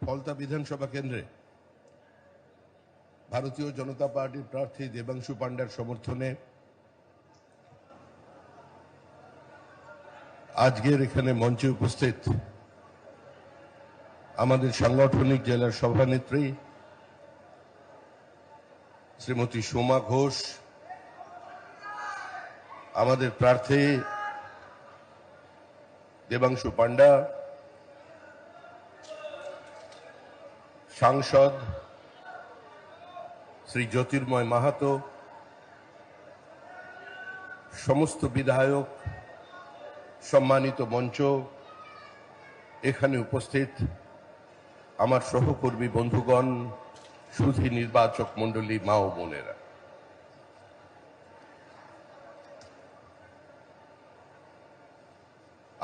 ফলতা বিধানসভা কেন্দ্রে ভারতীয় জনতা পার্টির প্রার্থী দেবাংশু পান্ডার সমর্থনে আজকের এখানে মঞ্চে উপস্থিত আমাদের সাংগঠনিক জেলার সভানেত্রী শ্রীমতী সোমা ঘোষ, আমাদের প্রার্থী দেবাংশু পান্ডা, সাংসদ শ্রী জ্যোতির্ময় মাহাতো, সমস্ত বিধায়ক, সম্মানিত মঞ্চ, এখানে উপস্থিত আমার সহকর্মী বন্ধুগণ, সুধী নির্বাচক মণ্ডলী, মা ও বোনেরা,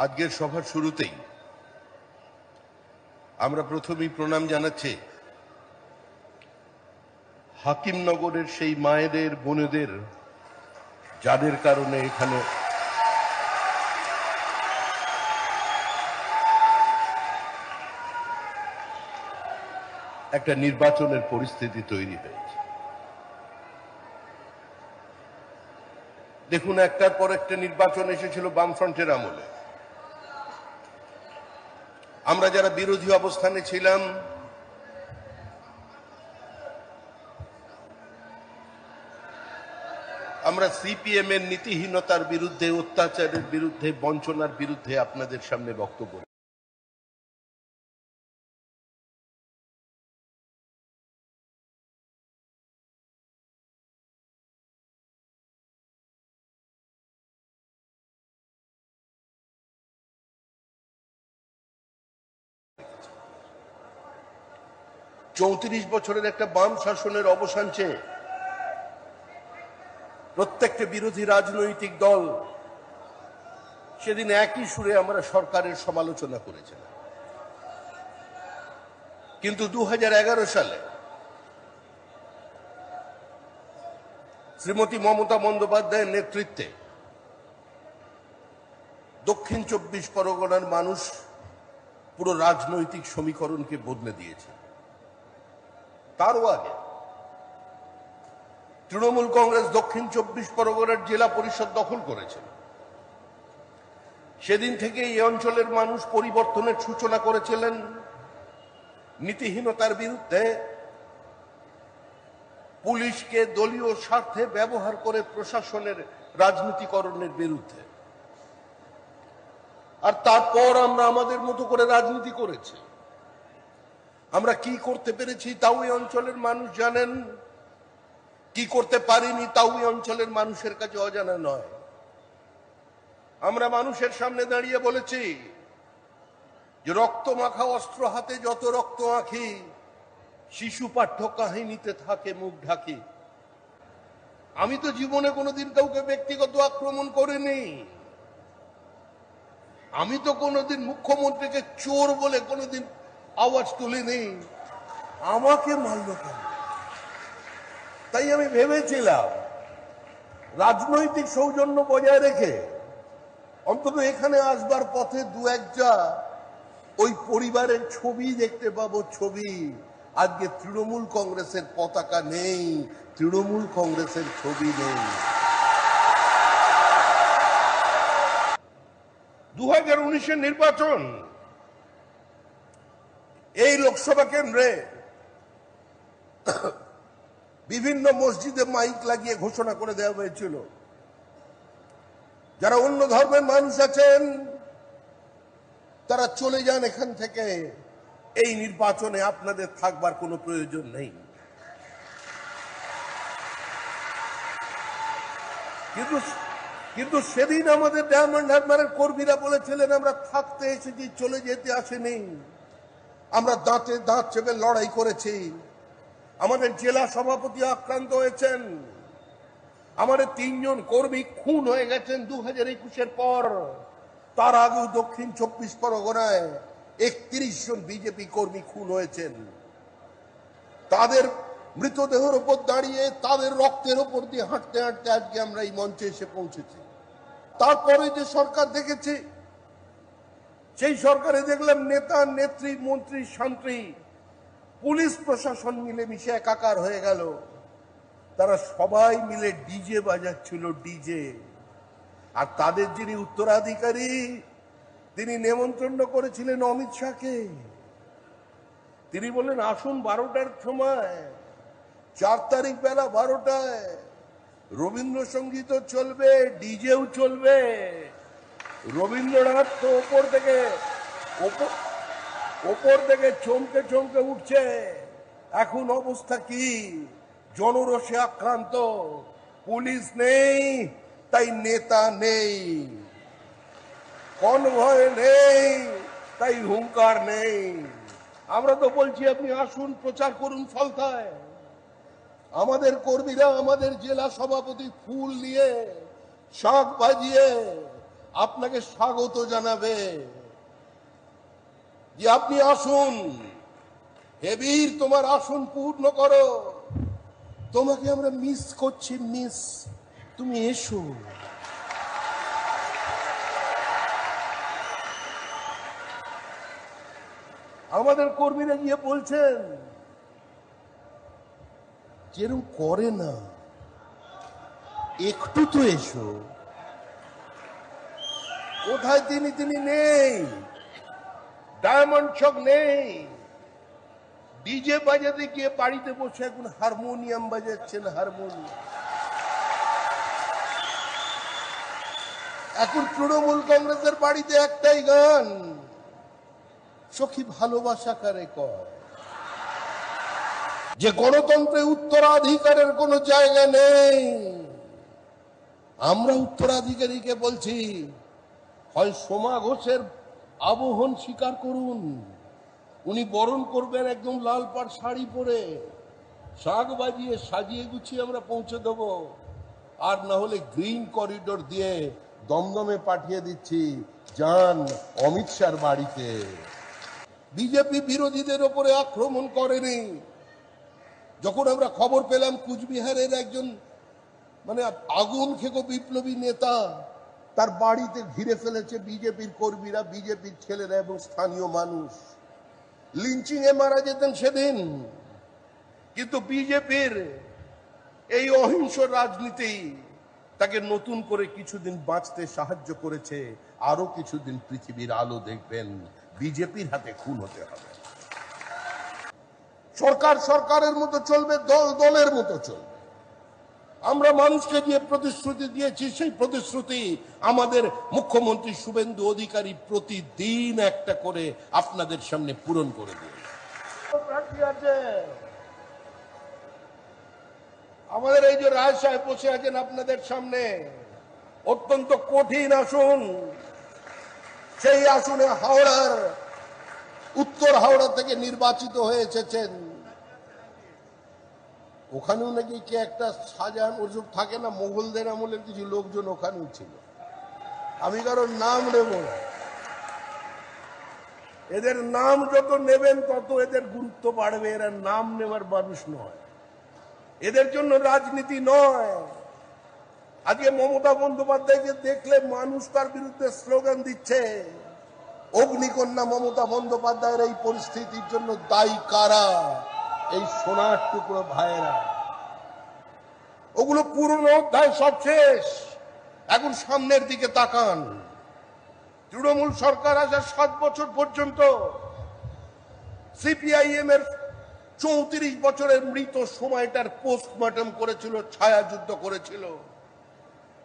আজকের সভার শুরুতেই আমরা প্রথমেই প্রণাম জানাচ্ছি হাকিমনগরের সেই মায়েদের, বোনেদের, যাদের কারণে এখানে একটা নির্বাচনের পরিস্থিতি তৈরি হয়েছে। দেখুন, একটার পর একটা নির্বাচন এসেছিল বামফ্রন্টের আমলে। আমরা যারা বিরোধী অবস্থানে ছিলাম, আমরা সিপিএম এর নীতিহীনতার বিরুদ্ধে, অত্যাচারের বিরুদ্ধে, বঞ্চনার বিরুদ্ধে আপনাদের সামনে বক্তব্য। চৌত্রিশ বছরের একটা বাম শাসনের অবসান চেয়ে প্রত্যেকটা বিরোধী রাজনৈতিক দল সেদিন একই সুরে আমরা সরকারের সমালোচনা করেছিলাম। কিন্তু 2011 সালে শ্রীমতী মমতা বন্দ্যোপাধ্যায়ের নেতৃত্বে দক্ষিণ 24 পরগনার মানুষ পুরো রাজনৈতিক সমীকরণকে বদলে দিয়েছে। তারও আগে তৃণমূল কংগ্রেস দক্ষিণ 24 পরগনার জেলা পরিষদ দখল করেছিল। সেদিন থেকে এই অঞ্চলের মানুষ পরিবর্তনের সূচনা করেছিলেন, নীতিহীনতার বিরুদ্ধে, পুলিশকে দলীয় স্বার্থে ব্যবহার করে প্রশাসনের রাজনীতিকরণের বিরুদ্ধে। আর তারপর আমরা আমাদের মতো করে রাজনীতি করেছি। আমরা কি করতে পেরেছি তাও এই অঞ্চলের মানুষ জানেন, কি করতে পারিনি তাও এই অঞ্চলের মানুষের কাছে অজানা নয়। আমরা মানুষের সামনে দাঁড়িয়ে বলেছি যে রক্ত মাখা অস্ত্র হাতে যত রক্ত আঁখি, শিশু পাঠ্য কাহিনীতে থাকে মুখ ঢাকি। আমি তো জীবনে কোনোদিন কাউকে ব্যক্তিগত আক্রমণ করিনি। আমি তো কোনোদিন মুখ্যমন্ত্রীকে চোর বলে কোনোদিন আওয়াজ তুলিনি। আমাকে মারল কেন? তাই আমি ভেবেছিলাম রাজনৈতিক সৌজন্য বজায় রেখে অন্তত এখানে আসবার পথে দু একটা ওই পরিবারের ছবি দেখতে পাবো। ছবি আজকে তৃণমূল কংগ্রেসের পতাকা নেই, তৃণমূল কংগ্রেসের ছবি নেই। 2019-এর নির্বাচন, এই লোকসভা কেন্দ্রে বিভিন্ন মসজিদে মাইক লাগিয়ে ঘোষণা করে দেওয়া হয়েছিল, যারা অন্য ধর্মের মানুষ আছেন তারা চলে যান এখান থেকে, এই নির্বাচনে আপনাদের থাকবার কোনো প্রয়োজন নেই। কিন্তু সেদিন আমাদের ডায়মন্ড হারবারের কর্মীরা বলেছিলেন আমরা থাকতে এসেছি, চলে যেতে আসেনি। আমরা দাঁতে দাঁত চেপে লড়াই করেছি। আমাদের জেলা সভাপতি আক্রান্ত হয়েছেন, আমাদের 3 জন কর্মী খুন হয়ে গেছেন 2021-এর পর। তার আগেও দক্ষিণ 24 পরগনায় 31 জন বিজেপি কর্মী খুন হয়েছেন। তাদের মৃতদেহের উপর দাঁড়িয়ে, তাদের রক্তের উপর দিয়ে হাঁটতে হাঁটতে আজকে আমরা এই মঞ্চে এসে পৌঁছেছি। তারপরে যে সরকার দেখেছি, সেই সরকারে দেখলাম নেতা, নেত্রী, মন্ত্রী, শান্ত্রী পুলিশ প্রশাসন মিলে মিশে একাকার হয়ে গেল। তারা সবাই মিলে ডিজে বাজাচ্ছিল, ডিজে। আর তাদের যিনি উত্তরাধিকারী, তিনি নেমন্তন্ন করেছিলেন অমিত শাহকে। তিনি বললেন আসুন 12টার সময়, 4 তারিখ বেলা 12টায় রবীন্দ্রসঙ্গীতও চলবে, ডিজেও চলবে। রবীন্দ্রনাথ তো ওপর থেকে চমকে চমকে উঠছে। এখন অবস্থা কি? জনরোষে আক্রান্ত, পুলিশ নেই তাই নেতা নেই, কনভয় নেই তাই হুঙ্কার নেই। আমরা তো বলছি আপনি আসুন, প্রচার করুন ফলতায়। আমাদের কর্মীরা, আমাদের জেলা সভাপতি ফুল নিয়ে, শাঁখ বাজিয়ে আপনাকে স্বাগত জানাবে যে আপনি আসুন, হেবীর তোমার আসন পূর্ণ করো, তোমাকে আমরা মিস করছি, মিস, তুমি এসো। আমাদের কর্মীরা গিয়ে বলছেন যেরকম করে না, একটু তো এসো। কোথায় তিনি নেই, ডায়মন্ড চক নেই, ডিজে বাজাতে গিয়ে বাড়িতে বসে এখন হারমোনিয়াম বাজাচ্ছেন, হারমোনিয়াম। এখন তৃণমূল কংগ্রেসের বাড়িতে একটাই গান, সখী ভালোবাসা কারে কয়। যে গণতন্ত্রে উত্তরাধিকারের কোনো জায়গা নেই। আমরা উত্তরাধিকারীকে বলছি, হয় সোমা ঘোষের আবহন স্বীকার করুন, উনি বরণ করবেন একদম লাল পাড় শাড়ি পরে, শাঁখ বাজিয়ে সাজিয়ে গুছিয়ে আমরা পৌঁছে দেব। আর না হলে গ্রিন করিডোর দিয়ে দমদমে পাঠিয়ে দিচ্ছি, যান অমিত শাহর বাড়িতে। বিজেপি বিরোধীদের ওপরে আক্রমণ করেনি। যখন আমরা খবর পেলাম কুচবিহারের একজন আগুন খেকো বিপ্লবী নেতা, তার বাড়িতে ঘিরে ফেলেছে বিজেপির কর্মীরা, বিজেপির ছেলেরা এবং স্থানীয় মানুষ, লিঞ্চিং এ মারা যেতেন সেদিন। কিন্তু বিজেপির এই অহিংস রাজনীতি তাকে নতুন করে কিছুদিন বাঁচতে সাহায্য করেছে। আরো কিছুদিন পৃথিবীর আলো দেখবেন। বিজেপির হাতে খুন হতে হবে। সরকার সরকারের মতো চলবে, দল দলের মতো চলবে। আমরা মানুষকে যে প্রতিশ্রুতি দিয়েছি, সেই প্রতিশ্রুতি আমাদের মুখ্যমন্ত্রী শুভেন্দু অধিকারী প্রতিদিন একটা করে আপনাদের সামনে পূরণ করে দিয়ে আমাদের এই যে রায় সাহেব বসে আছেন আপনাদের সামনে, অত্যন্ত কঠিন আসন। সেই আসনে হাওড়ার, উত্তর হাওড়া থেকে নির্বাচিত হয়ে এসেছেন। ওখানেও নাকি কে একটা শাহজাহান ওসব থাকে না, মোগলদের আমলের কিছু লোকজন ওখানেও ছিল। আমি কারোর নাম নেব না, এদের নাম যত নেবেন তত এদের গুরুত্ব বাড়বে। এরা নাম নেওয়ার মানুষ নয়, এদের জন্য রাজনীতি নয়। আজকে মমতা বন্দ্যোপাধ্যায়কে দেখলে মানুষ তার বিরুদ্ধে স্লোগান দিচ্ছে। অগ্নিকন্যা মমতা বন্দ্যোপাধ্যায়ের এই পরিস্থিতির জন্য দায়ী কারা? এই সোনার টুকরো ভাইয়েরা। ওগুলো পুরনো অধ্যায়, সব শেষ। এখন সামনের দিকে তাকান। তৃণমূল সরকার আসার 7 বছর পর্যন্ত সিপিআইএম এর 34 বছরের মৃত সময়টার পোস্টমর্টম করেছিল, ছায়াযুদ্ধ করেছিল।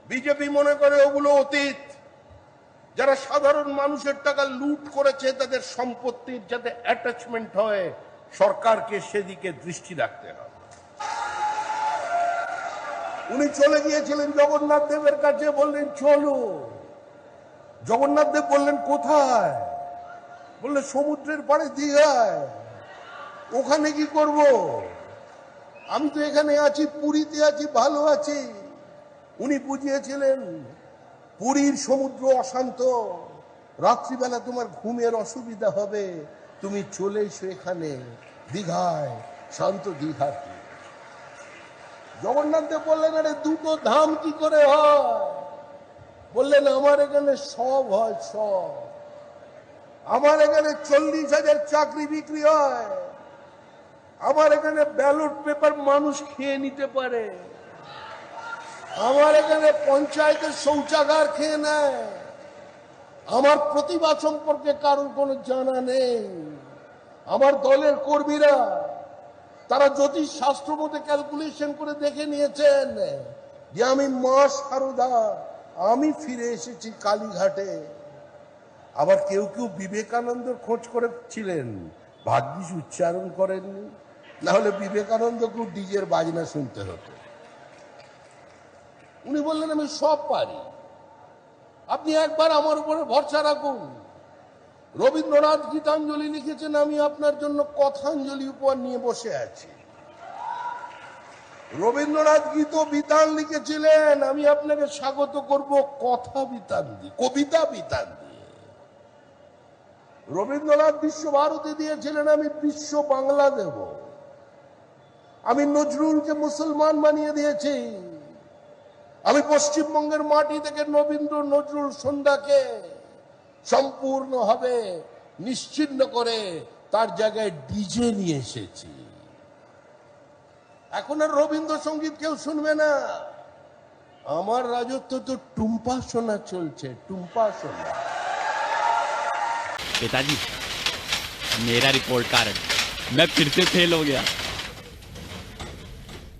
বিজেপি মনে করে ওগুলো অতীত। যারা সাধারণ মানুষের টাকা লুট করেছে, তাদের সম্পত্তির যাতে অ্যাটাচমেন্ট হয়, সরকারকে সেদিকে দৃষ্টি রাখতে হবে। উনি চলে গিয়েছিলেন জগন্নাথ দেবের কাছে, বললেন চলো। জগন্নাথ দেব বললেন কোথায়? বললে সমুদ্রের পাড়ে দীঘায়। ওখানে কি করব? আমি তো এখানে আছি, পুরীতে আছি, ভালো আছি। উনি বুঝিয়েছিলেন পুরীর সমুদ্র অশান্ত, রাত্রিবেলা তোমার ঘুমের অসুবিধা হবে, তুমি চলে এসো এখানে দীঘায়, শান্ত দীঘা। জগন্নাথ দেব বললেন আরে দুটো ধাম কি করে হয়? বললেন আমার এখানে সব হয়, সব। আমার এখানে 40,000 চাকরি বিক্রি হয়, আমার এখানে ব্যালট পেপার মানুষ খেয়ে নিতে পারে, আমার এখানে পঞ্চায়েতের শৌচাগার খেয়ে নেয়, আমার প্রতিভা সম্পর্কে কারোর কোনো জানা নেই। আমার দলের কর্মীরা তারা জ্যোতিষ শাস্ত্র মতে ক্যালকুলেশন করে দেখে নিয়েছেন যে আমি মা সারদা, আমি ফিরে এসেছি কালীঘাটে। আবার কেউ কেউ বিবেকানন্দের খোঁজ করেছিলেন, ভাগ্যিস উচ্চারণ করেননি, না হলে বিবেকানন্দকেও ডিজের বাজনা শুনতে হতো। উনি বললেন আমি সব পারি, আপনি একবার আমার উপরে ভরসা রাখুন। রবীন্দ্রনাথ গীতাঞ্জলি লিখেছেন, আমি আপনার জন্য কথাঞ্জলি উপহার নিয়ে বসে আছি। রবীন্দ্রনাথ গীত বিতান লিখেছিলেন, আমি আপনাকে স্বাগত করব কথা বিতান দিয়ে, কবিতা বিতান দিয়ে। রবীন্দ্রনাথ বিশ্বভারতী দিয়েছিলেন, আমি বিশ্ব বাংলা দেব। আমি নজরুলকে মুসলমান বানিয়ে দিয়েছি। আমি পশ্চিমবঙ্গের মাটি থেকে রবীন্দ্র নজরুল সন্ধ্যাকে সম্পূর্ণভাবে নিশ্চিহ্ন করে তার জায়গায় ডিজে নিয়ে এসেছি। এখন আর রবীন্দ্রসঙ্গীত কেউ শুনবে না। আমার রাজত্ব তো টুম্পা সোনা চলছে, টুম্পা সোনা। पिताजी, मेरा रिपोर्ट कार्ड मैं फिर से फेल हो गया।